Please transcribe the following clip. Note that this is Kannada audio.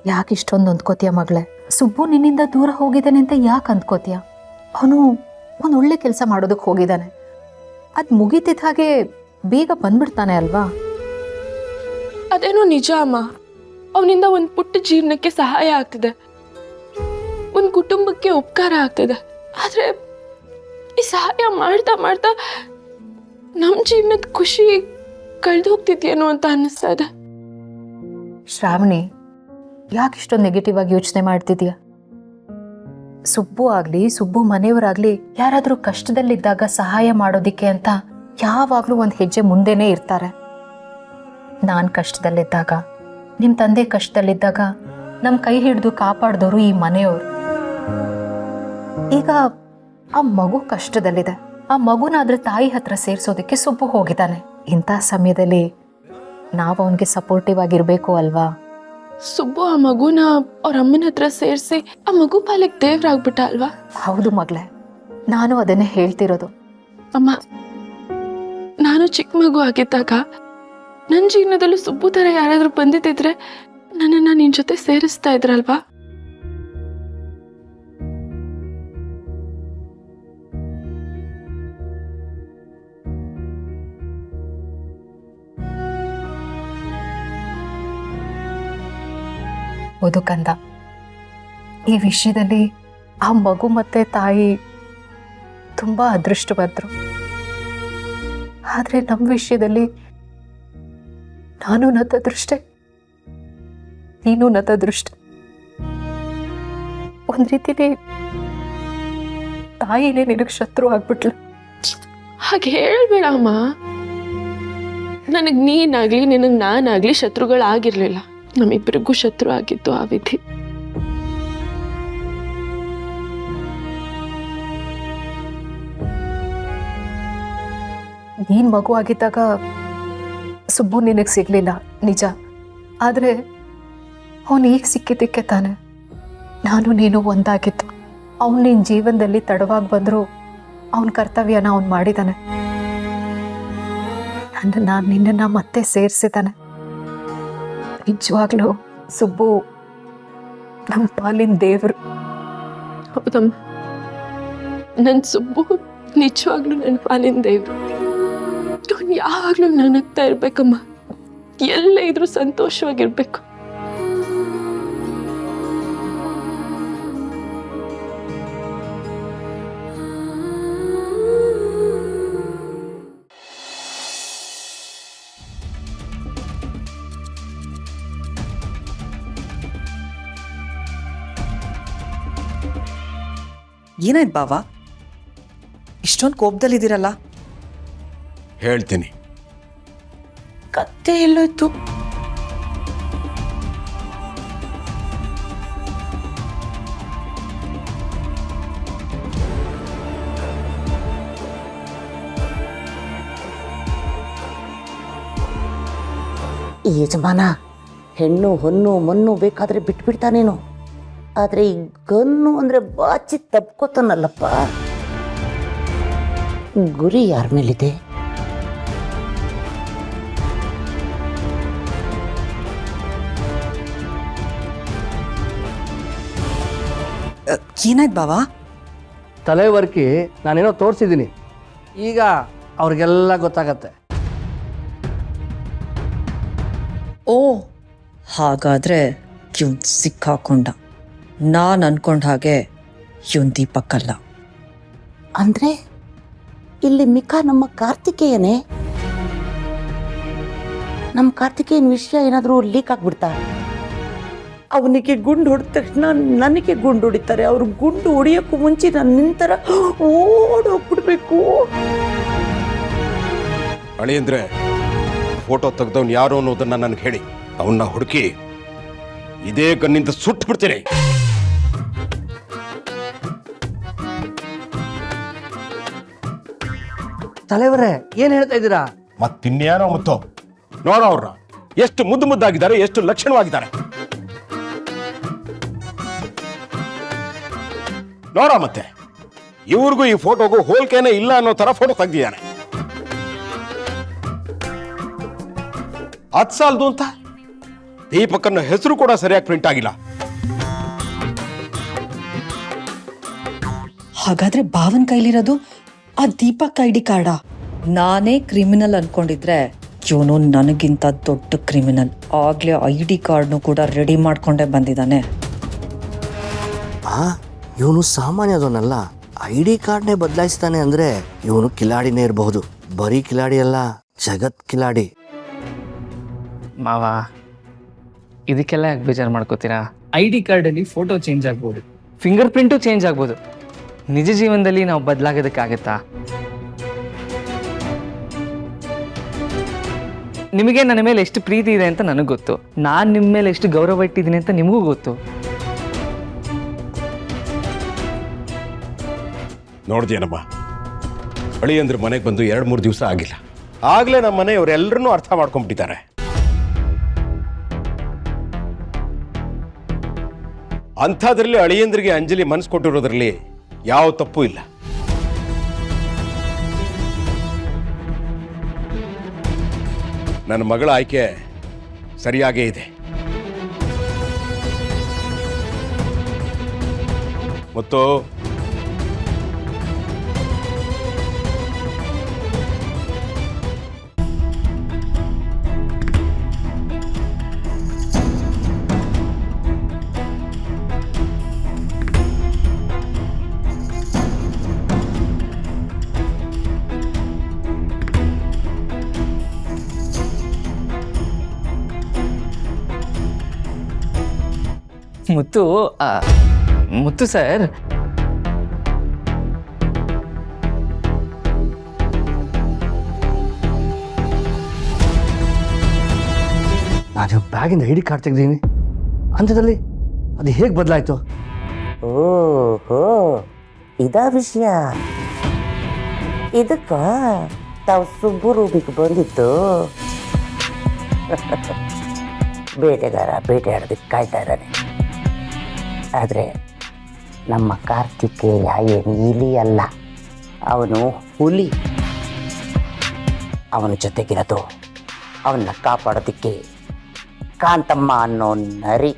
ಯಾಕೆ ಇಷ್ಟೊಂದು ಅಂದ್ಕೋತೀಯ ಮಗಳೇ? ಸುಬ್ಬು ನಿನ್ನಿಂದ ದೂರ ಹೋಗಿದ್ದಾನೆ ಅಂತ ಯಾಕೆ ಅಂದ್ಕೋತೀಯ? ಅವನು ಒಂದು ಒಳ್ಳೆ ಕೆಲಸ ಮಾಡೋದಕ್ಕೆ ಹೋಗಿದ್ದಾನೆ. ಅದು ಮುಗಿತಿದ್ದ ಹಾಗೆ ಬೇಗ ಬಂದ್ಬಿಡ್ತಾನೆ ಅಲ್ವಾ? ಅದೇನೋ ನಿಜ ಅಮ್ಮ. ಅವನಿಂದ ಒಂದು ಪುಟ್ಟ ಜೀವನಕ್ಕೆ ಸಹಾಯ ಆಗ್ತಿದೆ, ಒಂದು ಕುಟುಂಬಕ್ಕೆ ಉಪಕಾರ ಆಗ್ತಿದೆ. ಆದ್ರೆ ಈ ಸಹಾಯ ಮಾಡ್ತಾ ಮಾಡ್ತಾ ನಮ್ಮ ಜೀವನದ ಖುಷಿ ಕಳೆದು ಹೋಗ್ತಿದ್ಯೇನೋ ಅಂತ ಅನ್ನಿಸ್ತಾ ಇದೆ. ಶ್ರಾವಣಿ, ಯಾಕೆ ಇಷ್ಟೊಂದು ನೆಗೆಟಿವ್ ಆಗಿ ಯೋಚನೆ ಮಾಡ್ತಿದ್ಯಾ? ಸುಬ್ಬು ಆಗಲಿ, ಸುಬ್ಬು ಮನೆಯವರಾಗ್ಲಿ ಯಾರಾದರೂ ಕಷ್ಟದಲ್ಲಿದ್ದಾಗ ಸಹಾಯ ಮಾಡೋದಿಕ್ಕೆ ಅಂತ ಯಾವಾಗಲೂ ಒಂದು ಹೆಜ್ಜೆ ಮುಂದೆನೇ ಇರ್ತಾರೆ. ನಾನು ಕಷ್ಟದಲ್ಲಿದ್ದಾಗ, ನಿಮ್ಮ ತಂದೆ ಕಷ್ಟದಲ್ಲಿದ್ದಾಗ ನಮ್ಮ ಕೈ ಹಿಡಿದು ಕಾಪಾಡಿದವರು ಈ ಮನೆಯವರು. ಈಗ ಆ ಮಗು ಕಷ್ಟದಲ್ಲಿದೆ, ಆ ಮಗುನ ಅದ್ರ ತಾಯಿ ಹತ್ರ ಸೇರಿಸೋದಕ್ಕೆ ಸುಬ್ಬು ಹೋಗಿದ್ದಾನೆ. ಇಂಥ ಸಮಯದಲ್ಲಿ ನಾವು ಅವನಿಗೆ ಸಪೋರ್ಟಿವ್ ಆಗಿರಬೇಕು ಅಲ್ವಾ? ಸುಬ್ಬು ಆ ಮಗುನ ಅವ್ರ ಅಮ್ಮನ ಹತ್ರ ಸೇರಿಸಿ ಆ ಮಗು ಪಾಲಿಗೆ ದೇವ್ರಾಗ್ಬಿಟ್ಟ ಅಲ್ವಾ? ಹೌದು ಮಗಳೇ, ನಾನು ಅದನ್ನೇ ಹೇಳ್ತಿರೋದು. ಅಮ್ಮ, ನಾನು ಚಿಕ್ಕ ಮಗು ಆಗಿದ್ದಾಗ ನನ್ನ ಜೀವನದಲ್ಲೂ ಸುಬ್ಬು ಥರ ಯಾರಾದರೂ ಬಂದಿದ್ದಿದ್ರೆ ನನ್ನನ್ನು ನಿನ್ನ ಜೊತೆ ಸೇರಿಸ್ತಾ ಇದ್ರಲ್ವಾ? ಹೌದು ಕಂದ, ಈ ವಿಷಯದಲ್ಲಿ ಆ ಮಗು ಮತ್ತೆ ತಾಯಿ ತುಂಬಾ ಅದೃಷ್ಟವಂತರು. ಆದ್ರೆ ನಮ್ಮ ವಿಷಯದಲ್ಲಿ ನಾನು ನತದೃಷ್ಟೆ, ನೀನು ನತದೃಷ್ಟೆ. ಒಂದ್ ರೀತಿಲಿ ತಾಯಿನೇ ನಿನಗೆ ಶತ್ರು ಆಗ್ಬಿಟ್ಲು. ಹಾಗೆ ಹೇಳ್ಬೇಡ ಅಮ್ಮ. ನನಗೆ ನೀನಾಗ್ಲಿ ನಿನಗೆ ನಾನಾಗ್ಲಿ ಶತ್ರುಗಳಾಗಿರ್ಲಿಲ್ಲ. ನಮ್ಮಿಬ್ಬರಿಗೂ ಶತ್ರು ಆಗಿತ್ತು ಆ ವಿಧಿ. ನೀನ್ ಮಗು ಆಗಿದ್ದಾಗ ಸುಬ್ಬು ನಿನಗೆ ಸಿಗ್ಲಿಲ್ಲ ನಿಜ, ಆದ್ರೆ ಅವನು ಈಗ ಸಿಕ್ಕಿದ್ದಕ್ಕೆ ತಾನೆ ನಾನು ನೀನು ಒಂದಾಗಿತ್ತು. ಅವನು ನಿನ್ನ ಜೀವನದಲ್ಲಿ ತಡವಾಗಿ ಬಂದರೂ ಅವನ ಕರ್ತವ್ಯನ ಅವನು ಮಾಡಿದ್ದಾನೆ. ನಾನು ನಿನ್ನನ್ನು ಮತ್ತೆ ಸೇರಿಸಿದ್ದಾನೆ. ನಿಜವಾಗ್ಲೂ ಸುಬ್ಬು ನಮ್ಮ ಪಾಲಿನ ದೇವರು. ಹೌದಮ್ಮ, ನನ್ನ ಸುಬ್ಬು ನಿಜವಾಗ್ಲೂ ನನ್ನ ಪಾಲಿನ ದೇವರು. ಅವನು ಯಾವಾಗಲೂ ನಗ್ತಾ ಇರ್ಬೇಕಮ್ಮ, ಎಲ್ಲ ಇದ್ರೂ ಸಂತೋಷವಾಗಿರ್ಬೇಕು. ಏನಾಯ್ತು ಬಾವಾ, ಇಷ್ಟೊಂದು ಕೋಪದಲ್ಲಿದ್ದೀರಲ್ಲ? ಹೇಳ್ತೀನಿ. ಕತ್ತೆ ಎಲ್ಲೋಯ್ತು? ಈ ಯಜಮಾನ ಹೆಣ್ಣು ಹೊನ್ನು ಮಣ್ಣು ಬೇಕಾದರೆ ಬಿಟ್ಬಿಡ್ತಾನೇನೋ, ಆದರೆ ಈ ಗನ್ನು ಅಂದರೆ ಬಾಚಿ ತಪ್ಕೋತಾನಲ್ಲಪ್ಪ. ಗುರಿ ಯಾರ ಮೇಲಿದೆ? ಏನಾಯ್ತು ಬಾವಾ? ತಲೆವರ್ಕಿ ನಾನೇನೋ ತೋರಿಸಿದ್ದೀನಿ, ಈಗ ಅವ್ರಿಗೆಲ್ಲ ಗೊತ್ತಾಗತ್ತೆ. ಓ, ಹಾಗಾದ್ರೆ ಇವನ್ ಸಿಕ್ಕಾಕೊಂಡ. ನಾನು ಅನ್ಕೊಂಡ ಹಾಗೆ ಇವನ್ ದೀಪಕ್ಕಲ್ಲ. ಅಂದರೆ ಇಲ್ಲಿ ಮಿಕಾ ನಮ್ಮ ಕಾರ್ತಿಕೇಯನೇ? ನಮ್ಮ ಕಾರ್ತಿಕೇಯನ ವಿಷಯ ಏನಾದರೂ ಲೀಕ್ ಆಗ್ಬಿಡ್ತಾ? ಅವನಿಗೆ ಗುಂಡು ಹೊಡೆದ ತಕ್ಷಣ ನನಗೆ ಗುಂಡು ಹೊಡಿತಾರೆ. ಅವ್ರು ಗುಂಡು ಹೊಡಿಯೋಕ್ಕೂ ಮುಂಚೆ ನಾನು ನಿಂತರ ಓಡೋಗ್ಬಿಡ್ಬೇಕು. ಅಳಿ ಅಂದ್ರೆ ಫೋಟೋ ತೆಗೆದವ್ನು ಯಾರು ಅನ್ನೋದನ್ನ ನನಗೆ ಹೇಳಿ, ಅವನ್ನ ಹುಡುಕಿ ಇದೇ ಗನ್ನಿಂದ ಸುಟ್ಟು ಬಿಡ್ತೀನಿ. ತಲೆವರೇ, ಏನ್ ಹೇಳ್ತಾ ಇದ್ದೀರಾ? ಮತ್ತಿನ್ಯಾನೋ ಮತ್ತು ನೋಡೋ ಅವ್ರನ್ನ ಎಷ್ಟು ಮುದ್ದು ಮುದ್ದಾಗಿದ್ದಾರೆ, ಎಷ್ಟು ಲಕ್ಷಣವಾಗಿದ್ದಾರೆ ನೋಡ. ಮತ್ತೆ ಇವ್ರಿಗೂ ಈ ಫೋಟೋಗೂ ಹೋಲ್ಕೆನೇ ಇಲ್ಲ ಅನ್ನೋ ತರ ಫೋಟೋ ತೆಗ್ದಿದ್ದಾನೆ. ಅದ್ ಸಾಲದು ಅಂತ ದೀಪಕ್ಕನ ಹೆಸರು ಕೂಡ ಸರಿಯಾಗಿ ಪ್ರಿಂಟ್ ಆಗಿಲ್ಲ. ಹಾಗಾದ್ರೆ ಭಾವನ್ ಕೈಲಿರೋದು ಆ ದೀಪಕ್ ID ಕಾರ್ಡಾ? ನಾನೇ ಕ್ರಿಮಿನಲ್ ಅನ್ಕೊಂಡಿದ್ರೆ ಇವನು ನನಗಿಂತ ದೊಡ್ಡ ಕ್ರಿಮಿನಲ್. ಆಗ್ಲೇ ID ಕಾರ್ಡ್ನು ಕೂಡ ರೆಡಿ ಮಾಡ್ಕೊಂಡೇ ಬಂದಿದ್ದಾನೆ. ಇವನು ಸಾಮಾನ್ಯದವನಲ್ಲ. ID ಕಾರ್ಡ್ನೇ ಬದಲಾಯಿಸ್ತಾನೆ ಅಂದ್ರೆ ಇವನು ಕಿಲಾಡಿನೇ ಇರಬಹುದು. ಬರೀ ಕಿಲಾಡಿ ಅಲ್ಲ, ಜಗತ್ ಕಿಲಾಡಿ. ಮಾವ, ಇದಕ್ಕೆಲ್ಲ ಯಾಕೆ ಬೇಜಾರು ಮಾಡ್ಕೋತೀರಾ? ID ಕಾರ್ಡಲ್ಲಿ ಫೋಟೋ ಚೇಂಜ್ ಆಗ್ಬೋದು, ಫಿಂಗರ್ ಪ್ರಿಂಟು ಚೇಂಜ್ ಆಗ್ಬೋದು. ನಿಜ ಜೀವನದಲ್ಲಿ ನಾವು ಬದಲಾಗೋದಕ್ಕಾಗತ್ತಾ? ನಿಮಗೆ ನನ್ನ ಮೇಲೆ ಎಷ್ಟು ಪ್ರೀತಿ ಇದೆ ಅಂತ ನನಗೆ ಗೊತ್ತು. ನಾನು ನಿಮ್ಮ ಮೇಲೆ ಎಷ್ಟು ಗೌರವ ಇಟ್ಟಿದ್ದೀನಿ ಅಂತ ನಿಮಗೂ ಗೊತ್ತು. ನೋಡ್ದೇನಮ್ಮ, ಅಳಿಯಂದ್ರ ಮನೆಗೆ ಬಂದು 2-3 ದಿವಸ ಆಗಿಲ್ಲ, ಆಗ್ಲೇ ನಮ್ಮ ಮನೆಯವರೆಲ್ಲರನ್ನೂ ಅರ್ಥ ಮಾಡ್ಕೊಂಡ್ಬಿಟ್ಟಿದ್ದಾರೆ. ಅಂಥದ್ರಲ್ಲಿ ಅಳಿಯಂದ್ರಿಗೆ ಅಂಜಲಿ ಮನಸ್ಸು ಕೊಟ್ಟಿರೋದ್ರಲ್ಲಿ ಯಾವ ತಪ್ಪು ಇಲ್ಲ. ನನ್ನ ಮಗಳ ಆಯ್ಕೆ ಸರಿಯಾಗೇ ಇದೆ. ಮತ್ತು ಮುತ್ತು ಸರ್, ನಾನು ಬ್ಯಾಗಿಂದ ID ಕಾರ್ಡ್ ತೆಗ್ದೀನಿ ಅಂಥದ್ರಲ್ಲಿ ಅದು ಹೇಗೆ ಬದಲಾಯಿತು? ಓಹೋ, ಇದಾ ವಿಷಯ. ಇದಕ್ಕ ತಾವು ಸುಬ್ಬು ರೂಪಿಗೆ ಬಂದಿತ್ತು. ಬೇಟೆಗಾರ ಬೇಟೆಯಾಡೋದಕ್ಕೆ ಕಾಯ್ತಾ ಇದ್ದಾನೆ. ಆದರೆ ನಮ್ಮ ಕಾರ್ತಿಕೇಯ ಏನು ಇಲಿ ಅಲ್ಲ, ಅವನು ಹುಲಿ. ಅವನ ಜೊತೆಗಿರೋದು ಅವನ್ನ ಕಾಪಾಡೋದಕ್ಕೆ ಕಾಂತಮ್ಮ ಅನ್ನೋ ನರಿ.